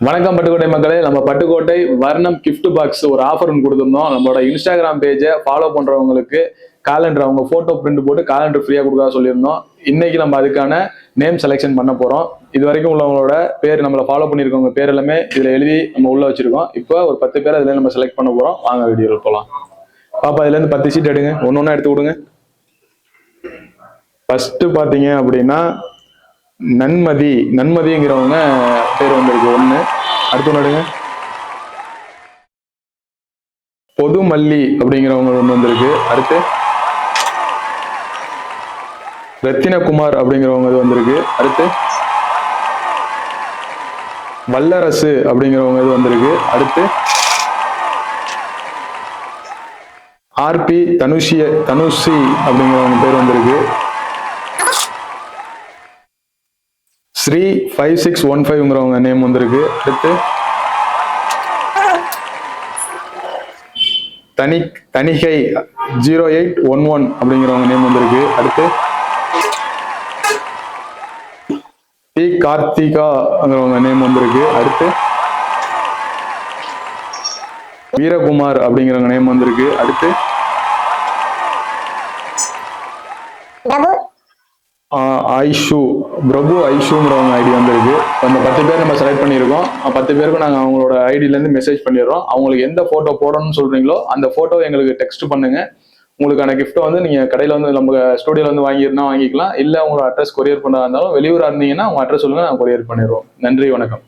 வணக்கம் பட்டுக்கோட்டை மக்களே. நம்ம பட்டுக்கோட்டை வர்ணம் கிஃப்ட் பாக்ஸ் ஒரு ஆஃபர் ஒன்று கொடுத்துருந்தோம். நம்மளோட இன்ஸ்டாகிராம் பேஜை ஃபாலோ பண்றவங்களுக்கு காலண்டர் அவங்க போட்டோ பிரிண்ட் போட்டு காலண்டர் ஃப்ரீயா கொடுக்கறதா சொல்லியிருந்தோம். இன்னைக்கு நம்ம அதுக்கான நேம் செலெக்ஷன் பண்ண போறோம். இது வரைக்கும் உள்ளவங்களோட பேர் நம்மளை ஃபாலோ பண்ணியிருக்கவங்க பேர் எல்லாமே இதுல எழுதி நம்ம உள்ள வச்சிருக்கோம். இப்போ ஒரு 10 பேர் அதுல நம்ம செலக்ட் பண்ண போறோம். வாங்க வீடியோ போலாம். பாப்பா இதுல இருந்து 10 சீட் எடுங்க, ஒன்னொன்னா எடுத்து கொடுங்க. ஃபர்ஸ்ட் பாத்தீங்க அப்படின்னா நன்மதிங்கிறவங்க பேர் வந்திருக்கு ஒண்ணு. அடுத்து நடுங்க. பொதுமல்லி அப்படிங்கிறவங்க ஒண்ணு வந்திருக்கு. அடுத்து ரத்தினகுமார் அப்படிங்கிறவங்க இது வந்திருக்கு. அடுத்து வல்லரசு அப்படிங்கிறவங்க இது வந்திருக்கு. அடுத்து ஆர்பி தனுஷி அப்படிங்கிறவங்க பேர் வந்திருக்கு. ஸ்ரீ 5615ங்கிறவங்க நேம் வந்திருக்கு. அடுத்து தனிகை 0811 அப்படிங்கிறவங்க நேம் வந்திருக்கு. அடுத்து டி கார்த்திகாங்கிறவங்க நேம் வந்திருக்கு. அடுத்து வீரகுமார் அப்படிங்கிறவங்க நேம் வந்திருக்கு. அடுத்து பிரபு ஐஷுங்கிறவங்க ஐடி வந்திருக்கு. அந்த 10 பேர் நம்ம செலக்ட் பண்ணியிருக்கோம். 10 பேருக்கும் நாங்கள் அவங்களோட ஐடியில இருந்து மெசேஜ் பண்ணிடுறோம். அவங்களுக்கு எந்த போட்டோ போடணும்னு சொல்றீங்களோ அந்த போட்டோ எங்களுக்கு டெக்ஸ்ட் பண்ணுங்க. உங்களுக்கான கிஃப்ட்டை வந்து நீங்க கடையில வந்து நம்ம ஸ்டுடியோல வந்து வாங்கிருந்தா வாங்கிக்கலாம். இல்ல உங்களோட அட்ரஸ் கொரியர் பண்ணா இருந்தாலும் வெளியூரா இருந்தீங்கன்னா உங்க அட்ரஸ் சொல்லுங்க, நாங்கள் கொரியர் பண்ணிடுவோம். நன்றி, வணக்கம்.